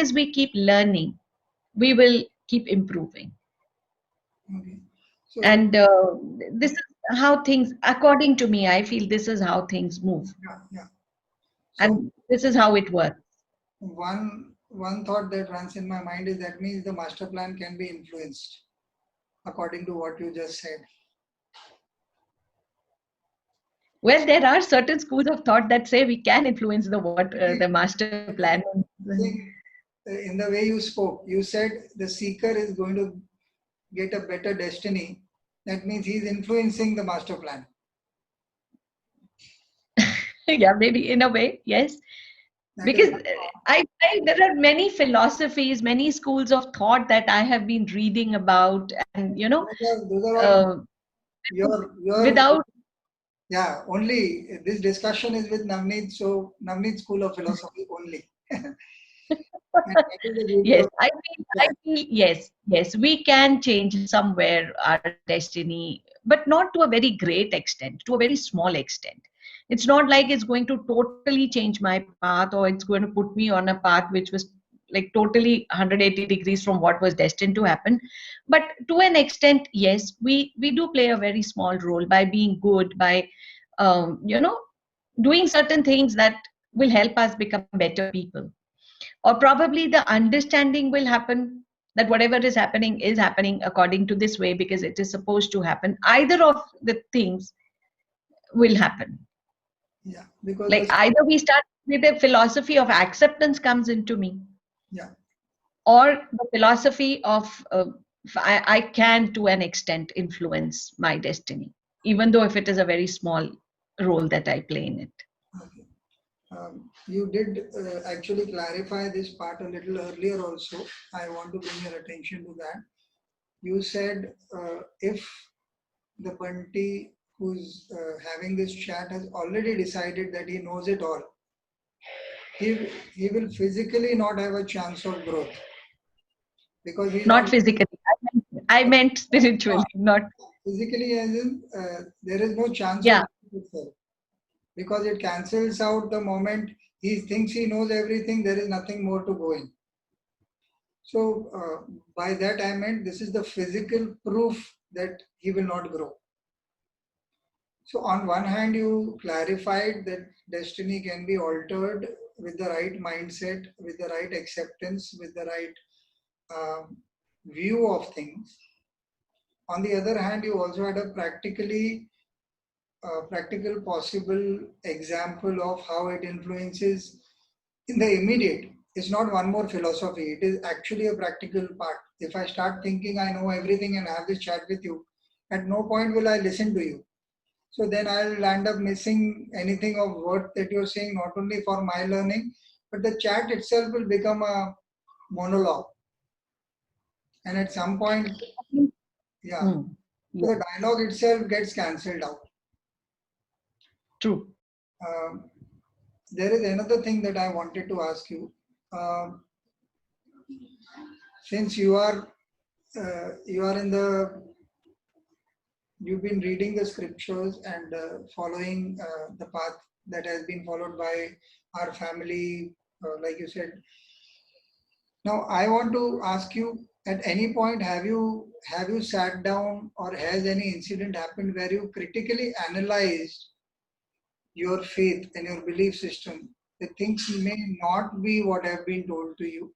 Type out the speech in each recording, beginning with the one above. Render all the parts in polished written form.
as we keep learning, we will keep improving. Okay. So, And this is how things, according to me, I feel this is how things move. yeah. So And this is how it works. one thought that runs in my mind is that means the master plan can be influenced according to what you just said. Well, there are certain schools of thought that say we can influence the See, master plan. see, in the way you spoke, you said the seeker is going to get a better destiny. That means he's influencing the master plan. Yeah, maybe in a way, yes. That is Because there are many philosophies, many schools of thought that I have been reading about, and those are all uh, your without. yeah. Only this discussion is with Navneet, so Navneet School of Philosophy only. And that is the beauty Yes, of I that. feel yes, we can change somewhere our destiny, but not to a very great extent, to a very small extent. It's not like it's going to totally change my path, or it's going to put me on a path which was like totally 180 degrees from what was destined to happen. But to an extent, yes, we do play a very small role by being good, by doing certain things that will help us become better people. Or probably the understanding will happen that whatever is happening according to this way because it is supposed to happen. Either of the things will happen. Yeah, because Like this either we start with a philosophy of acceptance comes into me, yeah. or the philosophy of I can to an extent influence my destiny, even though if it is a very small role that I play in it. Okay. You did actually clarify this part a little earlier also. I want to bring your attention to that. You said if the Bunty who's having this chat has already decided that he knows it all, he will physically not have a chance of growth because he's not Not physically. I meant spiritually, not. physically as in there is no chance of Yeah. growth itself because it cancels out the moment he thinks he knows everything, there is nothing more to go in. So by that I meant this is the physical proof that he will not grow. So on one hand, you clarified that destiny can be altered with the right mindset, with the right acceptance, with the right view of things. On the other hand, you also had a practical possible example of how it influences in the immediate. It's not one more philosophy. It is actually a practical part. If I start thinking I know everything and have this chat with you, at no point will I listen to you. So then I'll end up missing anything of worth that you're saying, not only for my learning, but the chat itself will become a monologue. And at some point, yeah, Hmm. so Yeah, the dialogue itself gets cancelled out. true. Um, there is another thing that I wanted to ask you. Um since you are in the you've been reading the scriptures and following the path that has been followed by our family, like you said. Now, I want to ask you: at any point, have you sat down, or has any incident happened where you critically analyzed your faith and your belief system? The things may not be what have been told to you,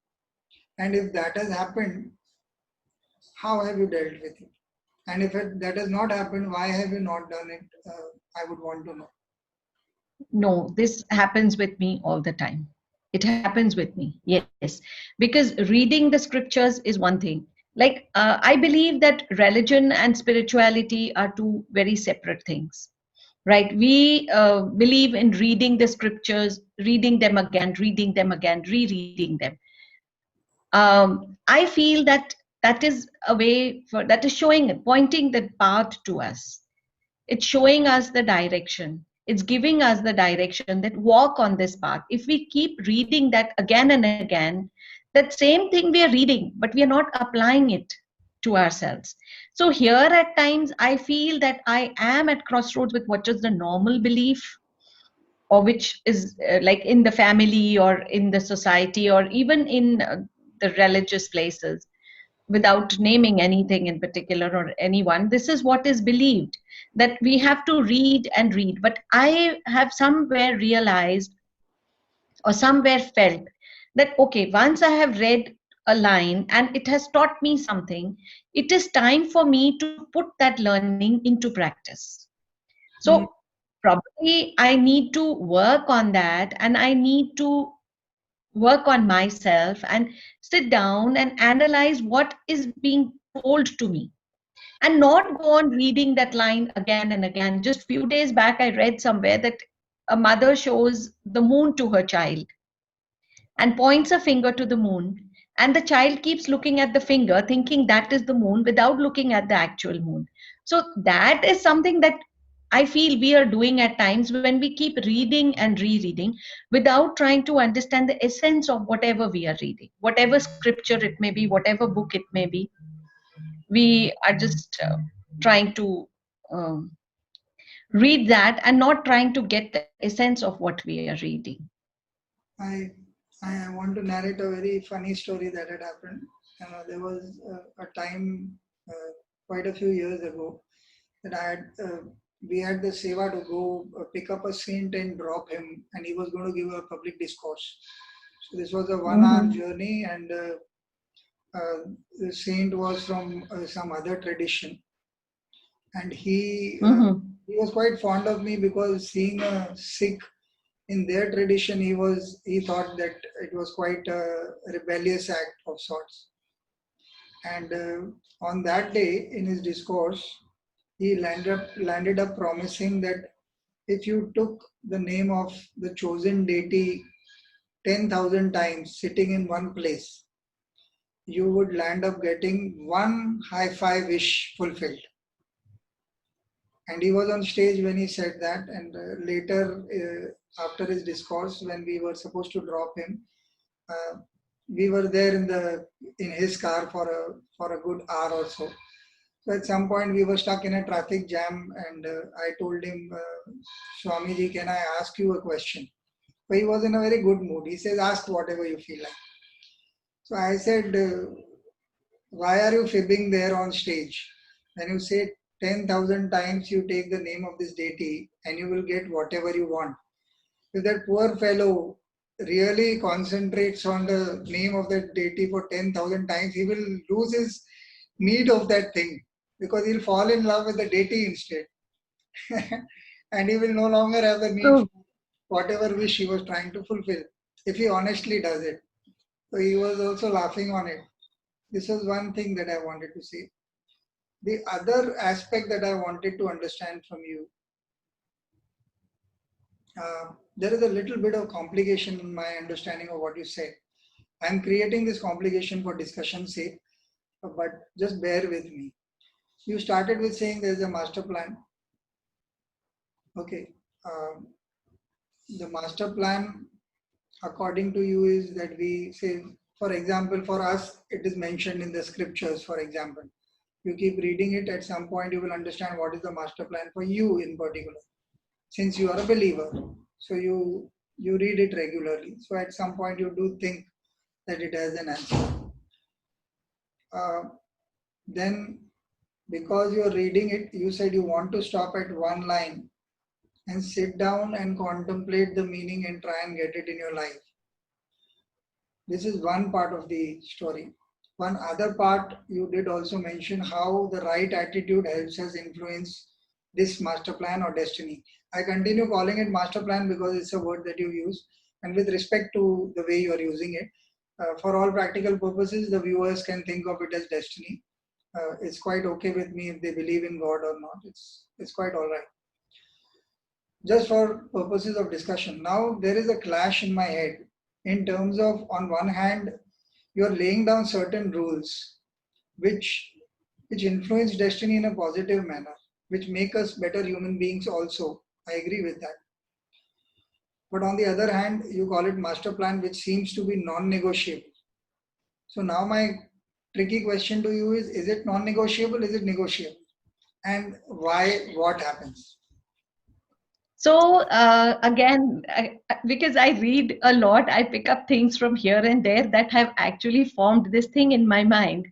and if that has happened, how have you dealt with it? And if that has not happened, why have you not done it? I would want to know. No, this happens with me all the time. It happens with me, yes. Because reading the scriptures is one thing. Like, I believe that religion and spirituality are two very separate things, right? We believe in reading the scriptures, reading them again, rereading them. I feel that that is a way for that is showing, pointing the path to us. It's showing us the direction. It's giving us the direction that walk on this path. If we keep reading that again and again, that same thing we are reading, but we are not applying it to ourselves. So here at times, I feel that I am at crossroads with what is the normal belief or which is like in the family or in the society or even in the religious places, without naming anything in particular or anyone, this is what is believed, that we have to read and read. But I have somewhere realized or somewhere felt that okay, once I have read a line and it has taught me something, it is time for me to put that learning into practice. So Mm. probably I need to work on that, and I need to work on myself and sit down and analyze what is being told to me, and not go on reading that line again and again. Just few days back I read somewhere that a mother shows the moon to her child and points a finger to the moon, and the child keeps looking at the finger thinking that is the moon without looking at the actual moon. So that is something that I feel we are doing at times when we keep reading and rereading without trying to understand the essence of whatever we are reading, whatever scripture it may be, whatever book it may be. We are just trying to um, read that and not trying to get the essence of what we are reading. I I want to narrate a very funny story that had happened. There was a time quite a few years ago that we had the seva to go pick up a saint and drop him, and he was going to give a public discourse. So this was a 1 hour Mm-hmm. journey, and uh, the saint was from some other tradition, and Mm-hmm. he was quite fond of me because seeing a Sikh in their tradition, he thought that it was quite a rebellious act of sorts. And on that day, in his discourse, he landed up promising that if you took the name of the chosen deity 10,000 times sitting in one place, you would land up getting one high five wish fulfilled. And he was on stage when he said that. And later, after his discourse, when we were supposed to drop him, uh, we were there in his car for a good hour or so. So at some point we were stuck in a traffic jam, and I told him, Swamiji, can I ask you a question? But he was in a very good mood. He says, ask whatever you feel like. So I said, why are you fibbing there on stage? When you say 10,000 times you take the name of this deity and you will get whatever you want. If that poor fellow really concentrates on the name of that deity for 10,000 times, he will lose his need of that thing because he'll fall in love with the deity instead. And he will no longer have the need True. for whatever wish he was trying to fulfill if he honestly does it. So he was also laughing on it. This was one thing that I wanted to say. The other aspect that I wanted to understand from you, there is a little bit of complication in my understanding of what you said. I'm creating this complication for discussion's sake, but just bear with me. You started with saying there's a master plan. Okay. Um, the master plan, according to you, is that we say, for example, for us, it is mentioned in the scriptures, for example. You keep reading it, at some point, you will understand what is the master plan for you in particular, since you are a believer. So you read it regularly. So at some point, you do think that it has an answer. Uh, then, because you're reading it, you said you want to stop at one line and sit down and contemplate the meaning and try and get it in your life. This is one part of the story. One other part, you did also mention how the right attitude helps us influence this master plan or destiny. I continue calling it master plan because it's a word that you use, and with respect to the way you are using it, for all practical purposes, the viewers can think of it as destiny. It's quite okay with me if they believe in God or not. It's quite all right. Just for purposes of discussion. Now there is a clash in my head in terms of, on one hand, you're laying down certain rules which influence destiny in a positive manner, which make us better human beings also. I agree with that. But on the other hand, you call it master plan, which seems to be non-negotiable. So now my tricky question to you is it non-negotiable? Is it negotiable? And why? What happens? So again, because I read a lot, I pick up things from here and there that have actually formed this thing in my mind.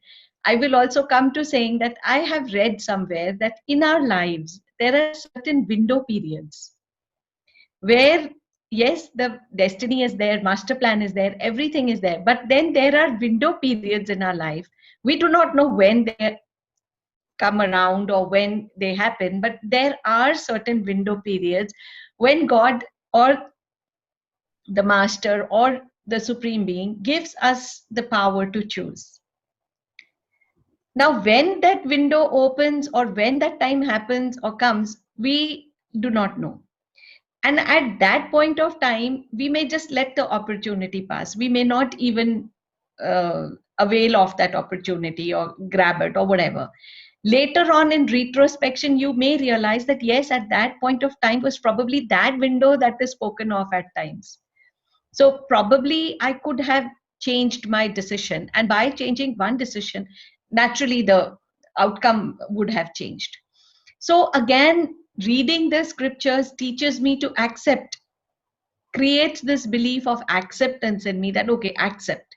I will also come to saying that I have read somewhere that in our lives there are certain window periods where, yes, the destiny is there, master plan is there, everything is there, but then there are window periods in our life. We do not know when they come around or when they happen, but there are certain window periods when God or the master or the supreme being gives us the power to choose. Now when that window opens or when that time happens or comes, we do not know. And at that point of time, we may just let the opportunity pass. We may not even uh, avail of that opportunity or grab it or whatever. Later on in retrospection, you may realize that yes, at that point of time was probably that window that is spoken of at times. So probably I could have changed my decision, and by changing one decision, naturally the outcome would have changed. So again, reading the scriptures teaches me to accept, creates this belief of acceptance in me that okay, accept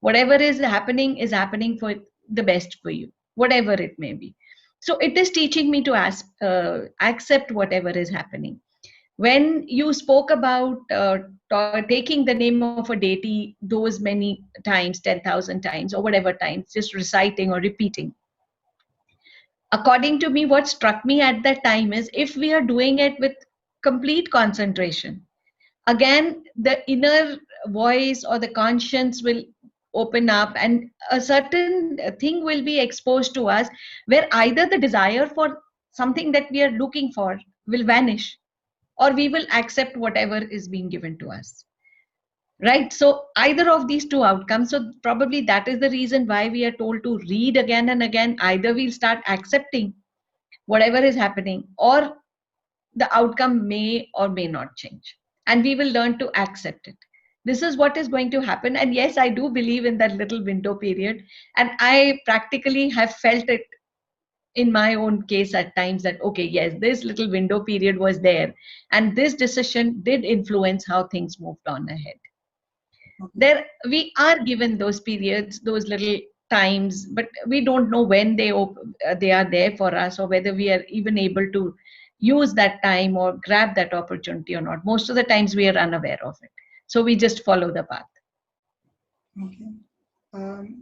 whatever is happening for the best for you, whatever it may be. So it is teaching me to accept whatever is happening. When you spoke about taking the name of a deity those many times, 10,000 times or whatever times, just reciting or repeating, according to me, what struck me at that time is if we are doing it with complete concentration, again, the inner voice or the conscience will open up and a certain thing will be exposed to us where either the desire for something that we are looking for will vanish or we will accept whatever is being given to us, right? So either of these two outcomes, so probably that is the reason why we are told to read again and again. Either we'll start accepting whatever is happening or the outcome may or may not change and we will learn to accept it. This is what is going to happen. And yes, I do believe in that little window period, and I practically have felt it in my own case at times that okay, yes, this little window period was there and this decision did influence how things moved on ahead. Okay. There we are given those periods, those little times, but we don't know when they are there for us or whether we are even able to use that time or grab that opportunity or not. Most of the times we are unaware of it, so we just follow the path. Okay.